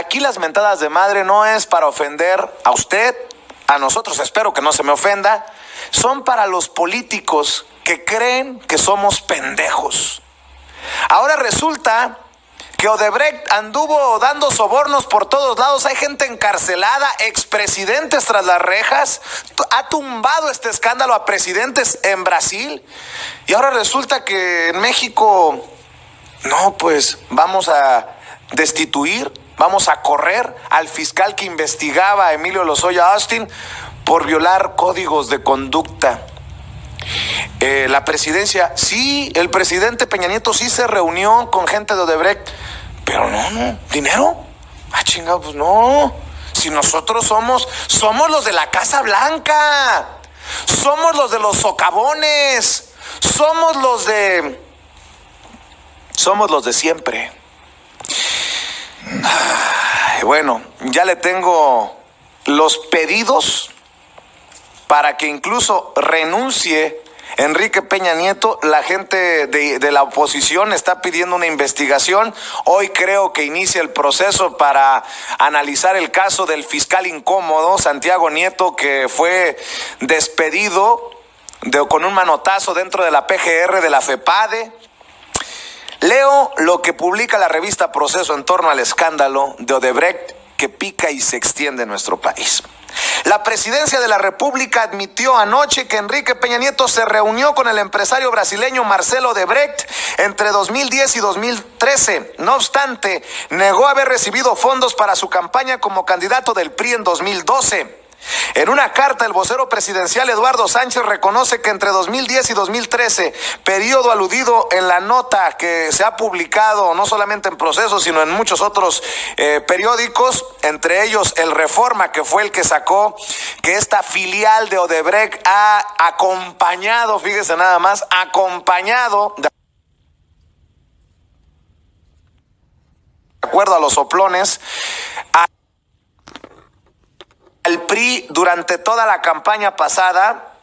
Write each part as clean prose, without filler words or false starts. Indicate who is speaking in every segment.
Speaker 1: aquí las mentadas de madre no es para ofender a usted, a nosotros, espero que no se me ofenda, son para los políticos que creen que somos pendejos. Ahora resulta que Odebrecht anduvo dando sobornos por todos lados, hay gente encarcelada, expresidentes tras las rejas, ha tumbado este escándalo a presidentes en Brasil, y ahora resulta que en México, no, pues vamos a destituir, vamos a correr al fiscal que investigaba a Emilio Lozoya Austin por violar códigos de conducta. La presidencia, sí, el presidente Peña Nieto sí se reunió con gente de Odebrecht, pero no, ¿dinero? Ah, chingado, pues no. Si nosotros somos los de la Casa Blanca, somos los de los socavones, somos los de siempre. Bueno, ya le tengo los pedidos para que incluso renuncie Enrique Peña Nieto. La gente de la oposición está pidiendo una investigación. Hoy creo que inicia el proceso para analizar el caso del fiscal incómodo, Santiago Nieto, que fue despedido con un manotazo dentro de la PGR de la FEPADE. Leo lo que publica la revista Proceso en torno al escándalo de Odebrecht que pica y se extiende en nuestro país. La presidencia de la República admitió anoche que Enrique Peña Nieto se reunió con el empresario brasileño Marcelo Odebrecht entre 2010 y 2013. No obstante, negó haber recibido fondos para su campaña como candidato del PRI en 2012. En una carta, el vocero presidencial Eduardo Sánchez reconoce que entre 2010 y 2013, periodo aludido en la nota que se ha publicado no solamente en Proceso, sino en muchos otros periódicos, entre ellos el Reforma, que fue el que sacó que esta filial de Odebrecht ha acompañado, fíjese nada más, de acuerdo a los soplones, al PRI durante toda la campaña pasada.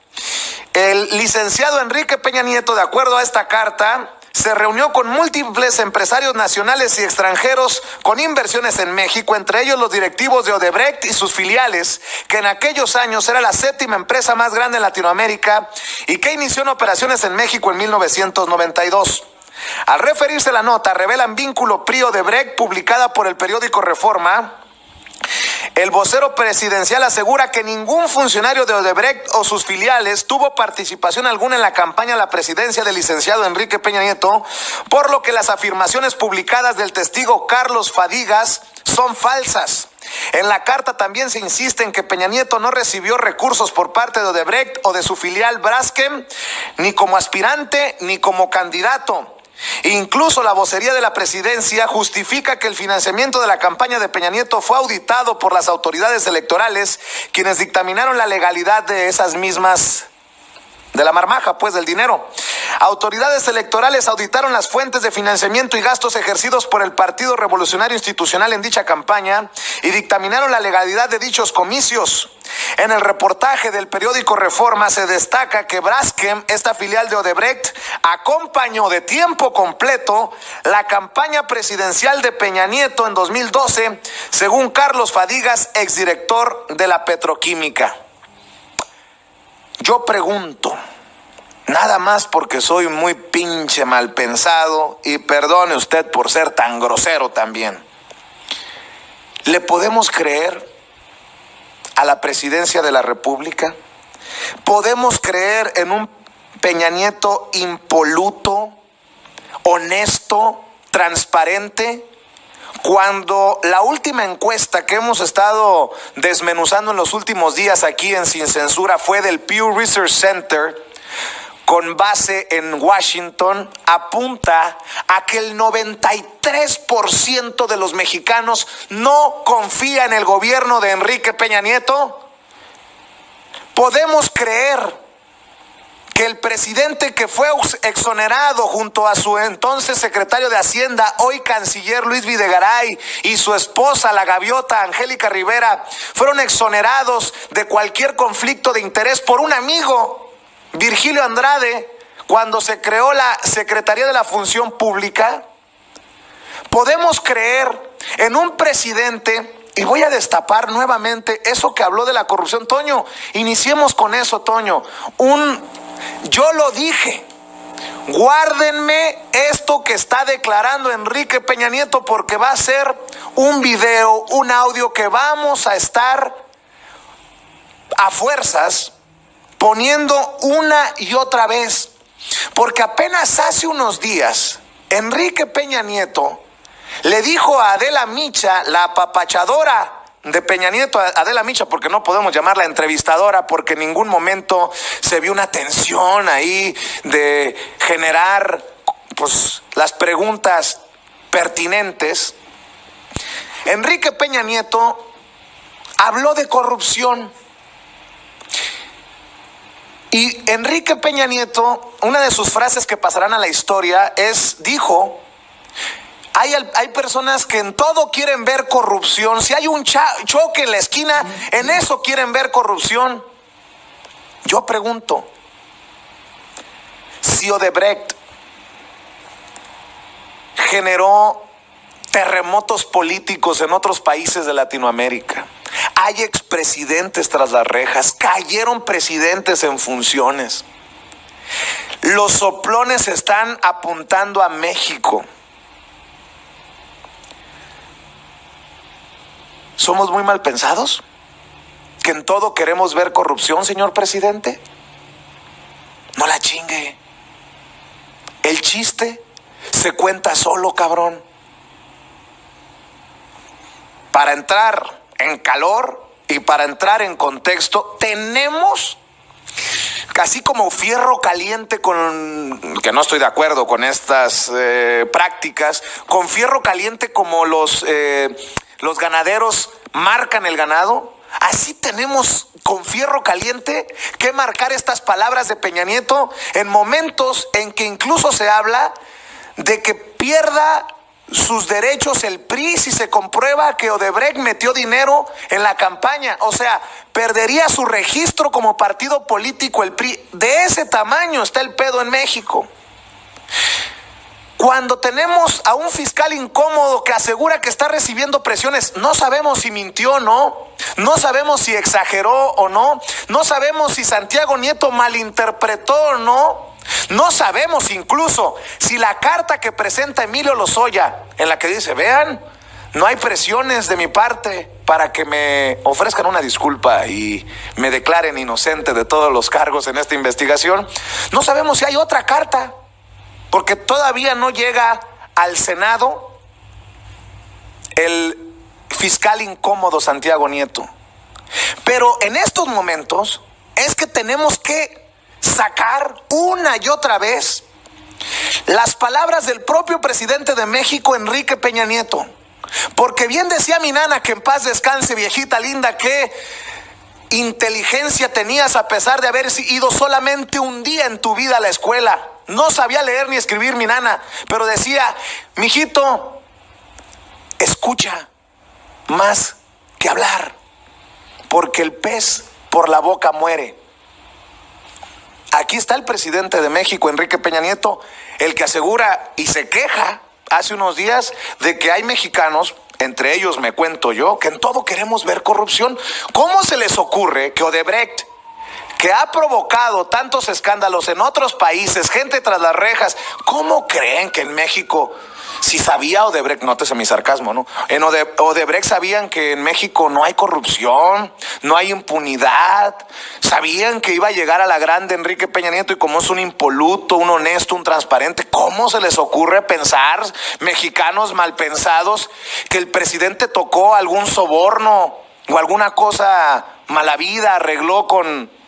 Speaker 1: El licenciado Enrique Peña Nieto, de acuerdo a esta carta, se reunió con múltiples empresarios nacionales y extranjeros con inversiones en México, entre ellos los directivos de Odebrecht y sus filiales, que en aquellos años era la séptima empresa más grande en Latinoamérica y que inició en operaciones en México en 1992. Al referirse a la nota, revelan vínculo PRI-Odebrecht publicada por el periódico Reforma. El vocero presidencial asegura que ningún funcionario de Odebrecht o sus filiales tuvo participación alguna en la campaña a la presidencia del licenciado Enrique Peña Nieto, por lo que las afirmaciones publicadas del testigo Carlos Fadigas son falsas. En la carta también se insiste en que Peña Nieto no recibió recursos por parte de Odebrecht o de su filial Braskem, ni como aspirante ni como candidato. Incluso la vocería de la presidencia justifica que el financiamiento de la campaña de Peña Nieto fue auditado por las autoridades electorales, quienes dictaminaron la legalidad de esas mismas, de la marmaja, pues, del dinero. Autoridades electorales auditaron las fuentes de financiamiento y gastos ejercidos por el Partido Revolucionario Institucional en dicha campaña y dictaminaron la legalidad de dichos comicios. En el reportaje del periódico Reforma se destaca que Braskem, esta filial de Odebrecht, acompañó de tiempo completo la campaña presidencial de Peña Nieto en 2012, según Carlos Fadigas, exdirector de la petroquímica. Yo pregunto, nada más porque soy muy pinche mal pensado, y perdone usted por ser tan grosero también, ¿le podemos creer a la presidencia de la República? ¿Podemos creer en un Peña Nieto impoluto, honesto, transparente, cuando la última encuesta que hemos estado desmenuzando en los últimos días aquí en Sin Censura fue del Pew Research Center, con base en Washington, apunta a que el 93% de los mexicanos no confía en el gobierno de Enrique Peña Nieto? ¿Podemos creer que el presidente que fue exonerado junto a su entonces secretario de Hacienda, hoy canciller Luis Videgaray, y su esposa, la gaviota Angélica Rivera, fueron exonerados de cualquier conflicto de interés por un amigo, Virgilio Andrade, cuando se creó la Secretaría de la Función Pública? ¿Podemos creer en un presidente. Y voy a destapar nuevamente eso que habló de la corrupción. Toño, iniciemos con eso, Toño. Yo lo dije. Guárdenme esto que está declarando Enrique Peña Nieto, porque va a ser un video, un audio que vamos a estar a fuerzas poniendo una y otra vez. Porque apenas hace unos días, Enrique Peña Nieto le dijo a Adela Micha, la apapachadora de Peña Nieto, Adela Micha, porque no podemos llamarla entrevistadora, porque en ningún momento se vio una tensión ahí de generar pues las preguntas pertinentes. Enrique Peña Nieto habló de corrupción. Y Enrique Peña Nieto, una de sus frases que pasarán a la historia dijo: hay personas que en todo quieren ver corrupción. Si hay un choque en la esquina, en eso quieren ver corrupción. Yo pregunto, si Odebrecht generó terremotos políticos en otros países de Latinoamérica, hay expresidentes tras las rejas, cayeron presidentes en funciones, los soplones están apuntando a México. ¿Somos muy mal pensados? ¿Que en todo queremos ver corrupción, señor presidente? No la chingue. El chiste se cuenta solo, cabrón. Para entrar en calor y para entrar en contexto, tenemos casi como fierro caliente que no estoy de acuerdo con estas prácticas, con fierro caliente como los ganaderos marcan el ganado. Así tenemos con fierro caliente que marcar estas palabras de Peña Nieto en momentos en que incluso se habla de que pierda sus derechos el PRI si se comprueba que Odebrecht metió dinero en la campaña. O sea, perdería su registro como partido político el PRI. De ese tamaño está el pedo en México. Cuando tenemos a un fiscal incómodo que asegura que está recibiendo presiones, no sabemos si mintió o no, no sabemos si exageró o no, no sabemos si Santiago Nieto malinterpretó o no, no sabemos incluso si la carta que presenta Emilio Lozoya, en la que dice: vean, no hay presiones de mi parte para que me ofrezcan una disculpa y me declaren inocente de todos los cargos en esta investigación. No sabemos si hay otra carta, porque todavía no llega al Senado el fiscal incómodo Santiago Nieto. Pero en estos momentos es que tenemos que sacar una y otra vez las palabras del propio presidente de México, Enrique Peña Nieto. Porque bien decía mi nana, que en paz descanse, viejita linda, qué inteligencia tenías a pesar de haber ido solamente un día en tu vida a la escuela. No sabía leer ni escribir mi nana, pero decía: mijito, escucha más que hablar, porque el pez por la boca muere. Aquí está el presidente de México, Enrique Peña Nieto, el que asegura y se queja hace unos días de que hay mexicanos, entre ellos me cuento yo, que en todo queremos ver corrupción. ¿Cómo se les ocurre que Odebrecht, que ha provocado tantos escándalos en otros países, gente tras las rejas, cómo creen que en México, si sabía Odebrecht, nótese mi sarcasmo, ¿no? En Odebrecht sabían que en México no hay corrupción, no hay impunidad, sabían que iba a llegar a la grande Enrique Peña Nieto, y como es un impoluto, un honesto, un transparente, ¿cómo se les ocurre pensar, mexicanos mal pensados, que el presidente tocó algún soborno o alguna cosa mala vida arregló con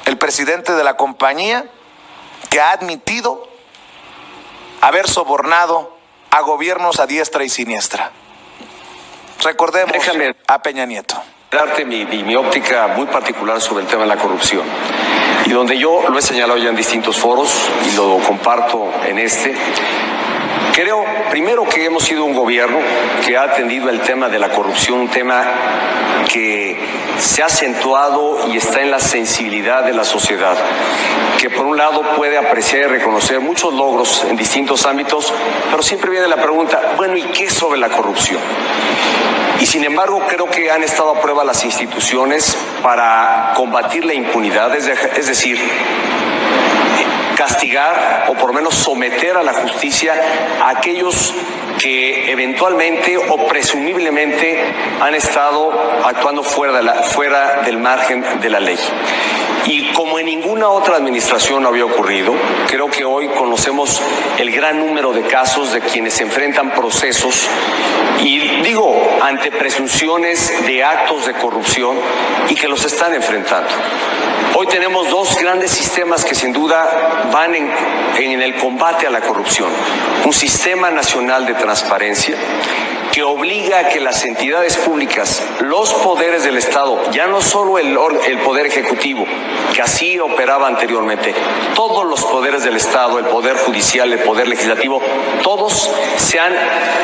Speaker 1: el presidente de la compañía, que ha admitido haber sobornado a gobiernos a diestra y siniestra? Recordemos a Peña Nieto.
Speaker 2: Darte mi óptica muy particular sobre el tema de la corrupción, y donde yo lo he señalado ya en distintos foros y lo comparto en este. Creo, primero, que hemos sido un gobierno que ha atendido el tema de la corrupción, un tema que se ha acentuado y está en la sensibilidad de la sociedad, que por un lado puede apreciar y reconocer muchos logros en distintos ámbitos, pero siempre viene la pregunta, bueno, ¿y qué sobre la corrupción? Y sin embargo, creo que han estado a prueba las instituciones para combatir la impunidad, es decir, castigar o por lo menos someter a la justicia a aquellos que eventualmente o presumiblemente han estado actuando fuera del margen de la ley. Y como en ninguna otra administración había ocurrido, creo que hoy conocemos el gran número de casos de quienes se enfrentan procesos y digo, ante presunciones de actos de corrupción y que los están enfrentando. Hoy tenemos dos grandes sistemas que sin duda van en el combate a la corrupción. Un sistema nacional de transparencia que obliga a que las entidades públicas, los poderes del Estado, ya no solo el Poder Ejecutivo, que así operaba anteriormente, todos los poderes del Estado, el Poder Judicial, el Poder Legislativo, todos sean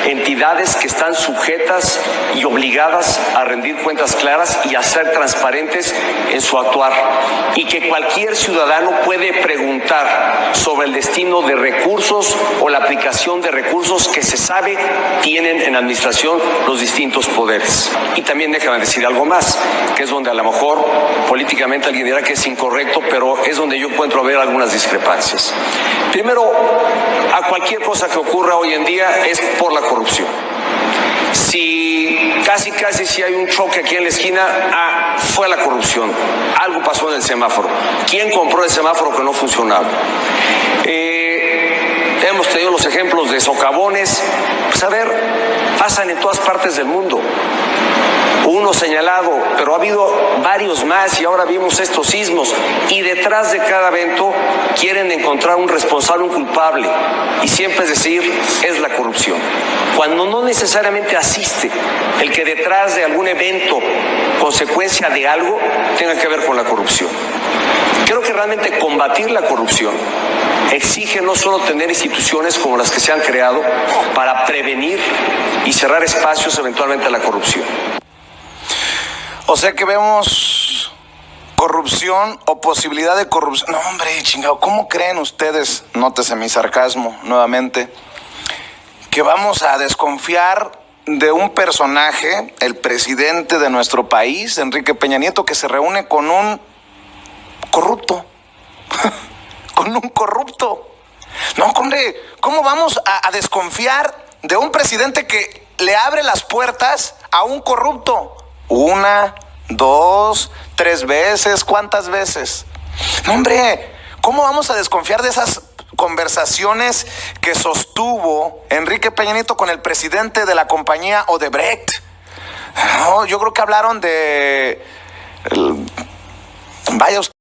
Speaker 2: entidades que están sujetas y obligadas a rendir cuentas claras y a ser transparentes en su actuar, y que cualquier ciudadano puede preguntar sobre el destino de recursos o la aplicación de recursos que se sabe tienen en administración los distintos poderes. Y también déjame decir algo más, que es donde a lo mejor políticamente alguien dirá que es incorrecto, pero es donde yo encuentro a ver algunas discrepancias. Primero, a cualquier cosa que ocurra hoy en día es por la corrupción. Si casi si hay un choque aquí en la esquina, fue la corrupción. Algo pasó en el semáforo. ¿Quién compró el semáforo que no funcionaba? Hemos tenido los ejemplos de socavones. Pues a ver, pasan en todas partes del mundo. Uno señalado, pero ha habido varios más y ahora vimos estos sismos. Y detrás de cada evento quieren encontrar un responsable, un culpable. Y siempre es decir, es la corrupción. Cuando no necesariamente asiste el que detrás de algún evento, consecuencia de algo, tenga que ver con la corrupción. Creo que realmente combatir la corrupción exige no solo tener instituciones como las que se han creado para prevenir y cerrar espacios eventualmente a la corrupción.
Speaker 1: O sea que vemos corrupción o posibilidad de corrupción. No, hombre, chingado, ¿cómo creen ustedes, nótese mi sarcasmo nuevamente, que vamos a desconfiar de un personaje, el presidente de nuestro país, Enrique Peña Nieto, que se reúne con un corrupto? Con un corrupto. No, hombre, ¿cómo vamos a desconfiar de un presidente que le abre las puertas a un corrupto? 1, 2, 3 veces, ¿cuántas veces? No, hombre, ¿cómo vamos a desconfiar de esas conversaciones que sostuvo Enrique Peña Nieto con el presidente de la compañía Odebrecht? No, yo creo que hablaron de... Vaya usted.